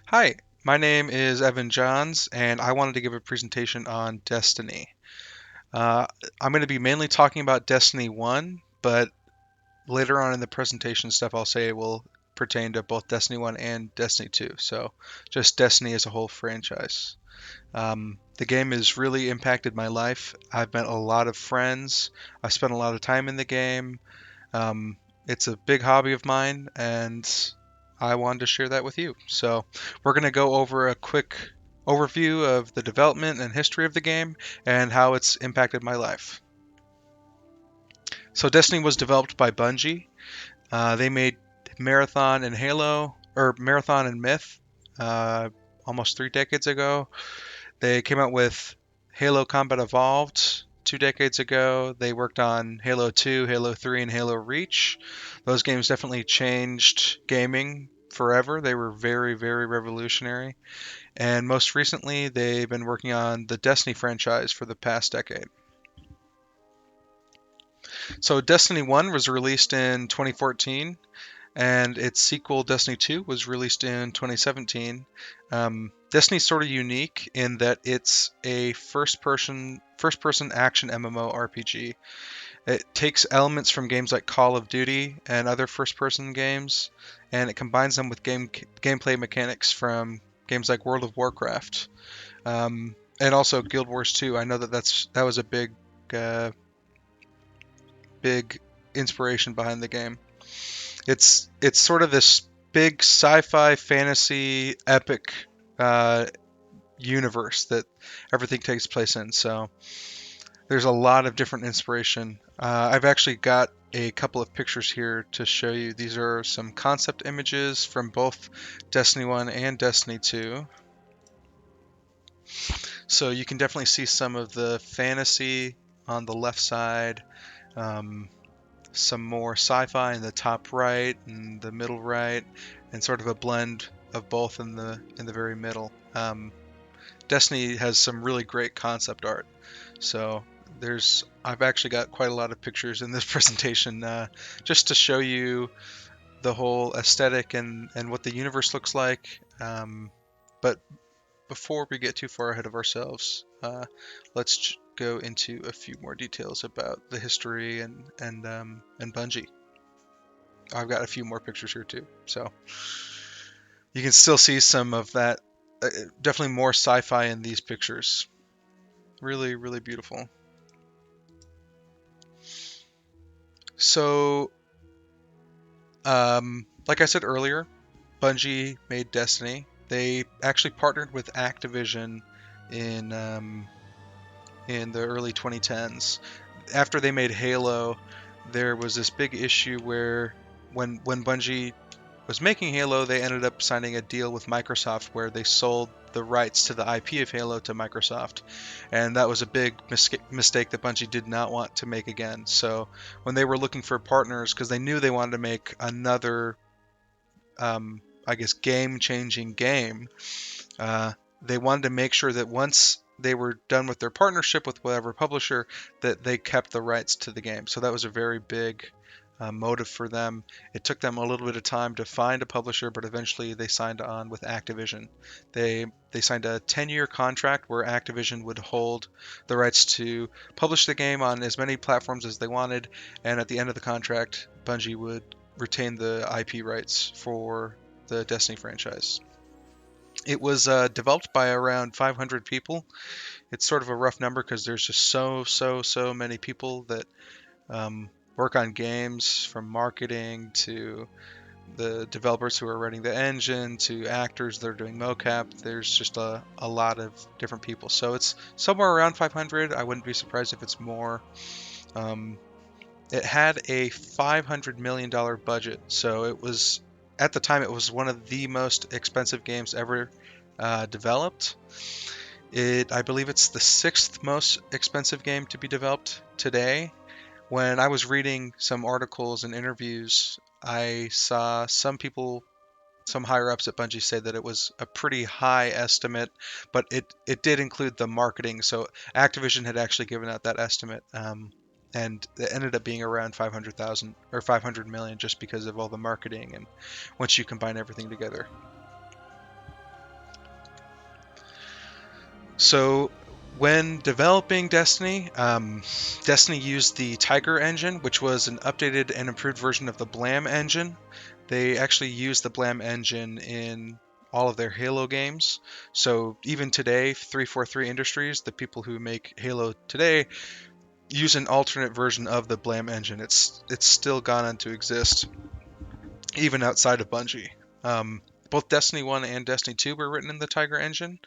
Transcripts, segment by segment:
Hi, my name is Evan Johns, and I wanted to give a presentation on Destiny. Uh, I'm going to be mainly talking about Destiny 1, but later on in the presentation stuff I'll say will pertain to both Destiny 1 and Destiny 2, so just Destiny as a whole franchise. The game has really impacted my life. I've met a lot of friends. I've spent a lot of time in the game. Um, it's a big hobby of mine, and I wanted to share that with you. So, we're going to go over a quick overview of the development and history of the game and how it's impacted my life. So, Destiny was developed by Bungie. They made Marathon and Halo, or Marathon and Myth, uh, almost 3 decades ago. They came out with Halo Combat Evolved 2 decades ago. They worked on Halo 2, Halo 3, and Halo Reach. Those games definitely changed gaming forever. They were very, very revolutionary. And most recently, they've been working on the Destiny franchise for the past decade. So, Destiny 1 was released in 2014, and its sequel Destiny 2 was released in 2017. Destiny's sort of unique in that it's a first person action MMORPG. It takes elements from games like Call of Duty and other first person games, and it combines them with gameplay mechanics from games like World of Warcraft, and also Guild Wars 2. I know that was a uh, big inspiration behind the game. It's sort of this big sci-fi fantasy epic uh, universe that everything takes place in. So there's a lot of different inspiration. I've actually got a couple of pictures here to show you. These are some concept images from both Destiny 1 and Destiny 2. So you can definitely see some of the fantasy on the left side, um, some more sci-fi in the top right and the middle right, and sort of a blend of both in the very middle. Destiny has some really great concept art, so I've actually got quite a lot of pictures in this presentation just to show you the whole aesthetic and what the universe looks like. But before we get too far ahead of ourselves, let's go into a few more details about the history and Bungie. I've got a few more pictures here too, so you can still see some of that. Definitely more sci-fi in these pictures. Really, really beautiful. So, like I said earlier, Bungie made Destiny. They actually partnered with Activision in um, in the early 2010s. After they made Halo, there was this big issue where when Bungie was making Halo, they ended up signing a deal with Microsoft where they sold the rights to the IP of Halo to Microsoft. And that was a big mistake that Bungie did not want to make again. So when they were looking for partners, because they knew they wanted to make another, I guess, game changing game, uh, they wanted to make sure that once they were done with their partnership with whatever publisher, that they kept the rights to the game. So that was a very big motive for them. It took them a little bit of time to find a publisher, but eventually they signed on with Activision. They signed a 10-year contract where Activision would hold the rights to publish the game on as many platforms as they wanted, and at the end of the contract, Bungie would retain the IP rights for the Destiny franchise. It was developed by around 500 people. It's sort of a rough number because there's just so many people that work on games, from marketing to the developers who are writing the engine to actors that are doing mocap. There's just a lot of different people. So it's somewhere around 500. I wouldn't be surprised if it's more. Um, it had a $500 million budget, so it was at the time it was one of the most expensive games ever developed. I believe it's the sixth most expensive game to be developed today. When I was reading some articles and interviews, I saw some higher ups at Bungie say that it was a pretty high estimate, but it did include the marketing. So Activision had actually given out that estimate, and it ended up being around 500,000 or 500 million just because of all the marketing and once you combine everything together. So when developing Destiny, Destiny used the Tiger engine, which was an updated and improved version of the Blam engine. They actually use the Blam engine in all of their Halo games. So even today, 343 Industries, the people who make Halo today, use an alternate version of the Blam engine. It's still gone on to exist even outside of Bungie. Both Destiny 1 and Destiny 2 were written in the Tiger engine,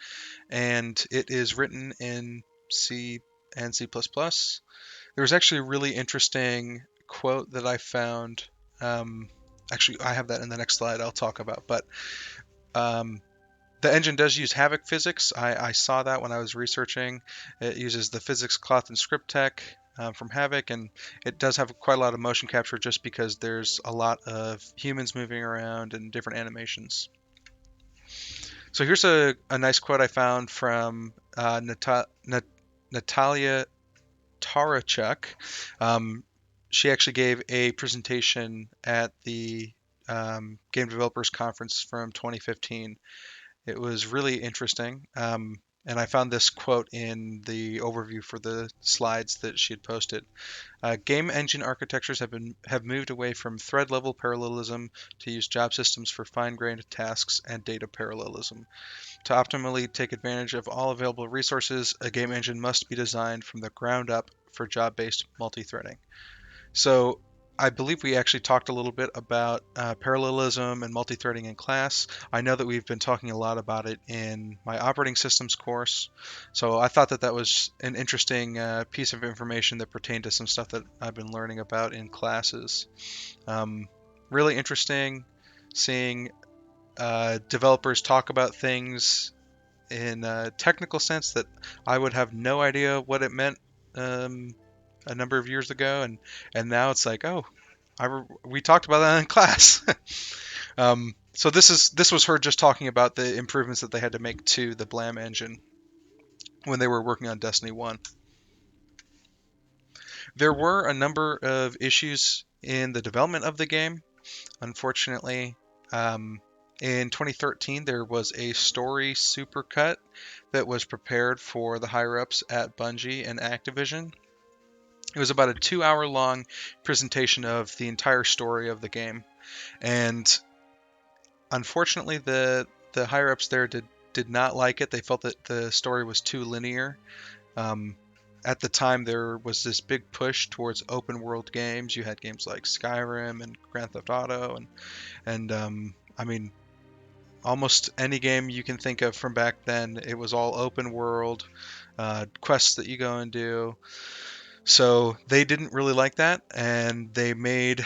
and it is written in C and C++. There was actually a really interesting quote that I found. Um, Actually, I have that in the next slide I'll talk about. But um, the engine does use Havoc physics. I saw that when I was researching. It uses the physics cloth and script tech from Havoc, and it does have quite a lot of motion capture just because there's a lot of humans moving around and different animations. So here's a nice quote I found from Natalia Tarachuk. Um, she actually gave a presentation at the Game Developers Conference from 2015. It was really interesting. And I found this quote in the overview for the slides that she had posted. Game engine architectures have moved away from thread level parallelism to use job systems for fine-grained tasks and data parallelism. To optimally take advantage of all available resources, a game engine must be designed from the ground up for job-based multi-threading. So I believe we actually talked a little bit about parallelism and multi-threading in class. I know that we've been talking a lot about it in my operating systems course. So I thought that that was an interesting piece of information that pertained to some stuff that I've been learning about in classes. Really interesting seeing developers talk about things in a technical sense that I would have no idea what it meant a number of years ago, and now it's like, oh, we talked about that in class. So this was her just talking about the improvements that they had to make to the Blam engine when they were working on Destiny 1. There were a number of issues in the development of the game. Unfortunately, in 2013, there was a story supercut that was prepared for the higher ups at Bungie and Activision. It was about a 2-hour long presentation of the entire story of the game, and unfortunately, the higher ups there did not like it. They felt that the story was too linear. Um, at the time, there was this big push towards open world games. You had games like Skyrim and Grand Theft Auto, and I mean, almost any game you can think of from back then, it was all open world, quests that you go and do. So they didn't really like that, and they made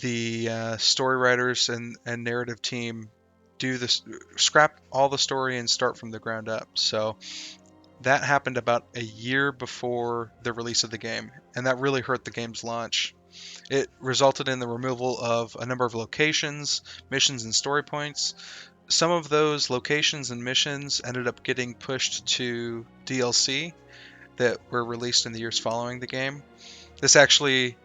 the story writers and narrative team do this, scrap all the story and start from the ground up. So that happened about a year before the release of the game, and that really hurt the game's launch. It resulted in the removal of a number of locations, missions, and story points. Some of those locations and missions ended up getting pushed to DLC that were released in the years following the game. This actually,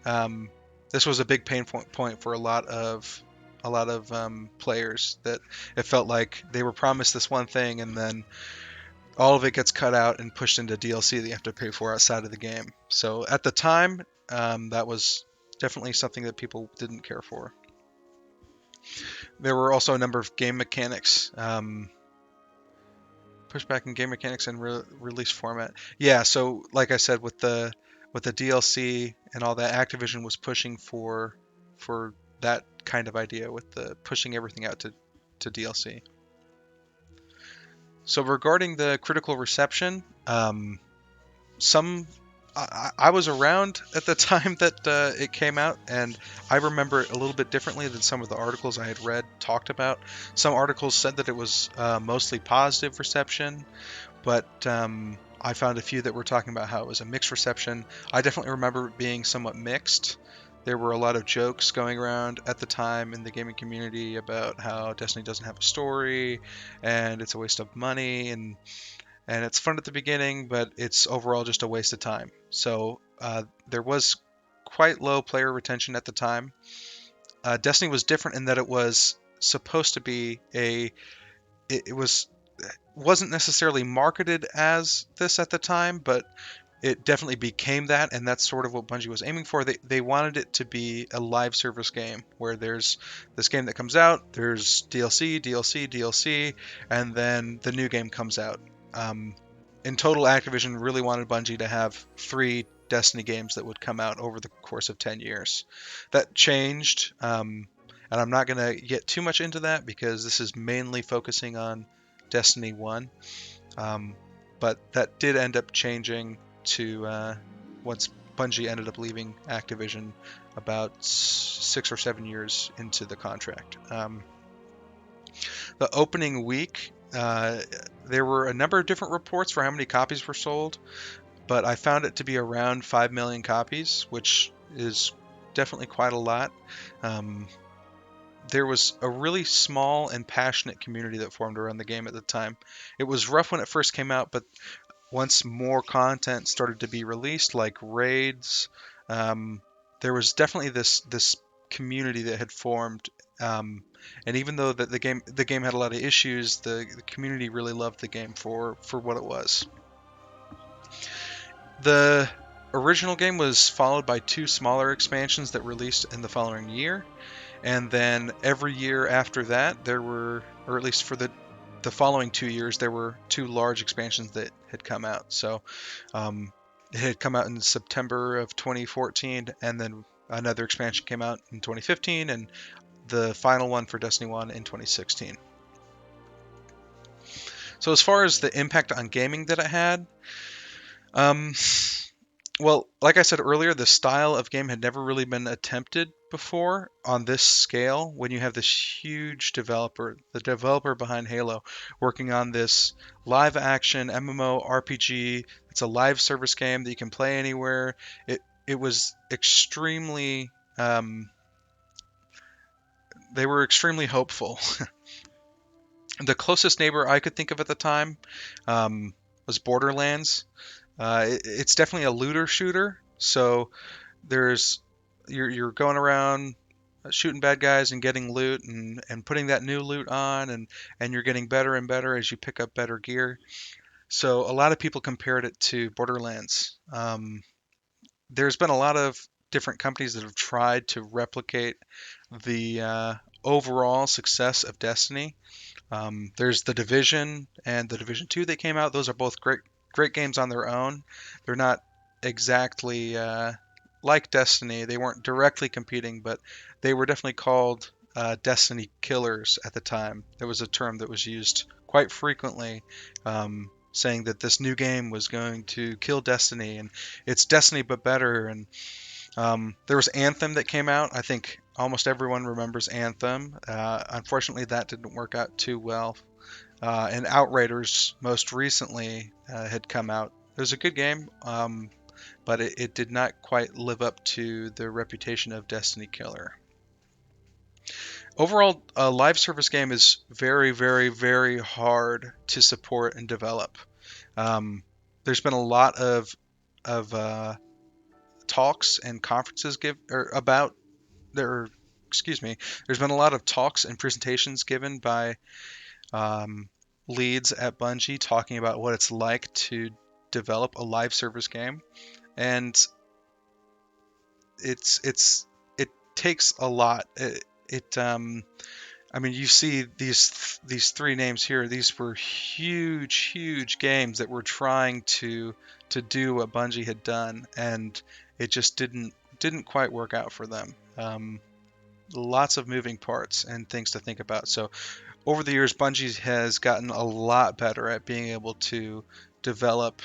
um, this was a big pain point for a lot of players, that it felt like they were promised this one thing and then all of it gets cut out and pushed into DLC that you have to pay for outside of the game. So at the time, that was definitely something that people didn't care for. There were also a number of game mechanics, pushback in game mechanics and release format. Yeah, so like I said, with the DLC and all that, Activision was pushing for that kind of idea with the pushing everything out to DLC. So regarding the critical reception, some I was around at the time that it came out, and I remember it a little bit differently than some of the articles I had read talked about. Some articles said that it was mostly positive reception, but I found a few that were talking about how it was a mixed reception. I definitely remember it being somewhat mixed. There were a lot of jokes going around at the time in the gaming community about how Destiny doesn't have a story and it's a waste of money, and it's fun at the beginning, but it's overall just a waste of time. So there was quite low player retention at the time. Destiny was different in that it was supposed to be it was wasn't necessarily marketed as this at the time, but it definitely became that, and that's sort of what Bungie was aiming for. They wanted it to be a live service game where there's this game that comes out, there's DLC, DLC, DLC, and then the new game comes out. Um, in total, Activision really wanted Bungie to have 3 Destiny games that would come out over the course of 10 years. That changed, and I'm not going to get too much into that because this is mainly focusing on Destiny 1. Um, but that did end up changing to once Bungie ended up leaving Activision about 6 or 7 years into the contract. The opening week, there were a number of different reports for how many copies were sold, but I found it to be around 5 million copies, which is definitely quite a lot. Um, there was a really small and passionate community that formed around the game at the time. It was rough when it first came out, but once more content started to be released, like raids, um, there was definitely this community that had formed. And even though the game had a lot of issues, the community really loved the game for what it was. The original game was followed by 2 smaller expansions that released in the following year, and then every year after that, there were, or at least for the following 2 years, there were 2 large expansions that had come out. So it had come out in September of 2014, and then another expansion came out in 2015, and the final one for Destiny 1 in 2016. So as far as the impact on gaming that it had, um, well, like I said earlier, the style of game had never really been attempted before on this scale when you have this huge developer, the developer behind Halo, working on this live action MMO RPG. It's a live service game that you can play anywhere. It was extremely they were extremely hopeful. The closest neighbor I could think of at the time was Borderlands. It's definitely a looter shooter, so there's you're going around shooting bad guys and getting loot and putting that new loot on and you're getting better and better as you pick up better gear. So a lot of people compared it to Borderlands. There's been a lot of different companies that have tried to replicate the overall success of Destiny. There's the Division and the Division 2 that came out. Those are both great games on their own. They're not exactly like Destiny. They weren't directly competing, but they were definitely called Destiny killers at the time. There was a term that was used quite frequently, saying that this new game was going to kill Destiny, and it's Destiny but better. And there was Anthem that came out. I think almost everyone remembers Anthem. Unfortunately, that didn't work out too well. And Outriders most recently had come out. It was a good game, but it did not quite live up to the reputation of Destiny Killer. Overall, a live service game is very, very, very hard to support and develop. There's been a lot of talks and conferences about there. Excuse me. There's been a lot of talks and presentations given by leads at Bungie talking about what it's like to develop a live service game, and it takes a lot. I mean, you see these 3 names here. These were huge games that were trying to do what Bungie had done, and it just didn't quite work out for them. Lots of moving parts and things to think about. So over the years, Bungie has gotten a lot better at being able to develop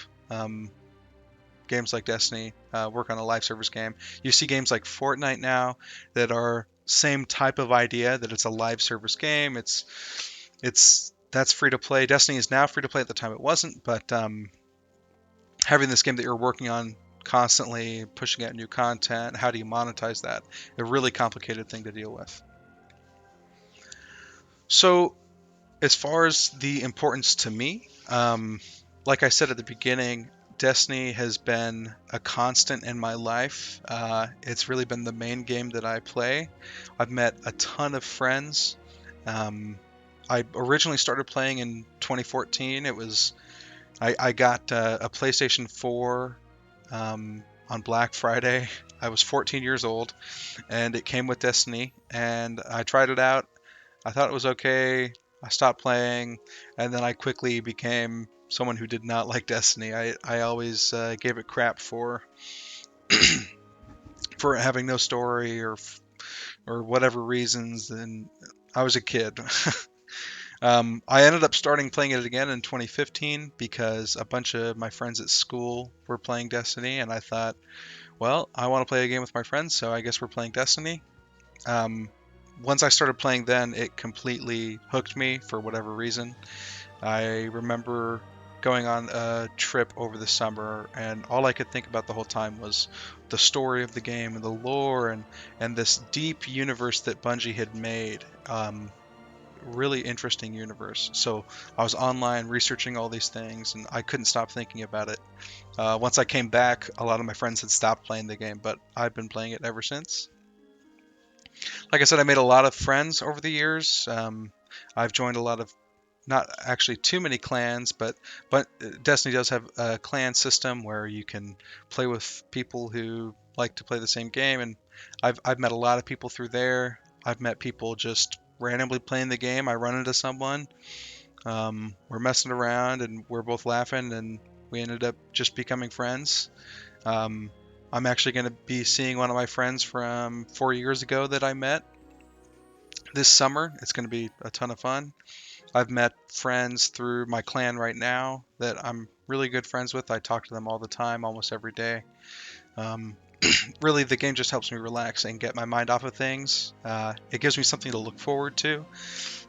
games like Destiny, work on a live service game. You see games like Fortnite now that are same type of idea, that it's a live service game. That's free to play. Destiny is now free to play. At the time it wasn't, but having this game that you're working on constantly, pushing out new content, how do you monetize that? A really complicated thing to deal with. So as far as the importance to me, like I said at the beginning, Destiny has been a constant in my life. It's really been the main game that I play. I've met a ton of friends. I originally started playing in 2014. I got a PlayStation 4 on Black Friday. I was 14 years old, and it came with Destiny, and I tried it out. I thought it was okay. I stopped playing, and then I quickly became someone who did not like Destiny. I always gave it crap for having no story or whatever reasons, and I was a kid. I ended up starting playing it again in 2015 because a bunch of my friends at school were playing Destiny, and I thought, well, I want to play a game with my friends, so I guess we're playing Destiny. Um, Once I started playing, then it completely hooked me for whatever reason. I remember going on a trip over the summer, and all I could think about the whole time was the story of the game and the lore and this deep universe that Bungie had made. Really interesting universe. So I was online researching all these things, and I couldn't stop thinking about it. Once I came back, a lot of my friends had stopped playing the game, but I've been playing it ever since. Like I said, I made a lot of friends over the years. I've joined a lot of, not actually too many clans, but Destiny does have a clan system where you can play with people who like to play the same game, and I've met a lot of people through there. I've met people just randomly playing the game. I run into someone, we're messing around, and we're both laughing, and we ended up just becoming friends. Um, I'm actually going to be seeing one of my friends from 4 years ago that I met this summer. It's going to be a ton of fun. I've met friends through my clan right now that I'm really good friends with. I talk to them all the time, almost every day. Um, Really, the game just helps me relax and get my mind off of things. It gives me something to look forward to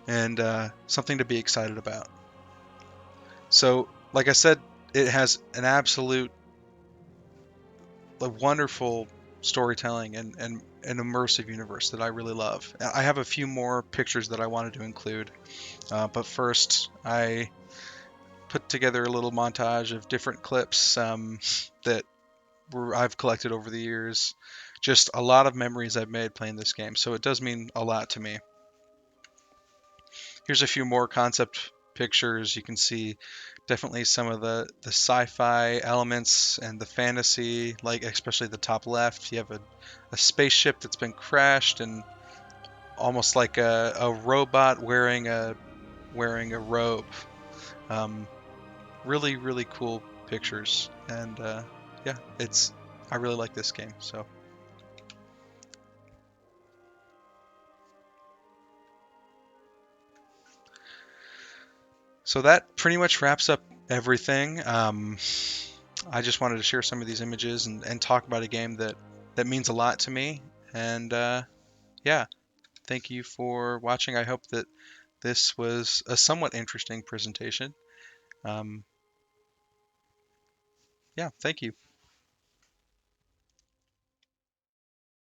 and something to be excited about. So, like I said, it has an absolute, a wonderful storytelling and an immersive universe that I really love. I have a few more pictures that I wanted to include, but first, I put together a little montage of different clips that I've collected over the years. Just a lot of memories I've made playing this game, so it does mean a lot to me. Here's a few more concept pictures. You can see definitely some of the sci-fi elements and the fantasy, like especially the top left. You have a spaceship that's been crashed and almost like a robot wearing a robe. Um, really cool pictures, and yeah, it's I really like this game. So that pretty much wraps up everything. I just wanted to share some of these images and talk about a game that means a lot to me. And yeah, thank you for watching. I hope that this was a somewhat interesting presentation. Um, yeah, thank you.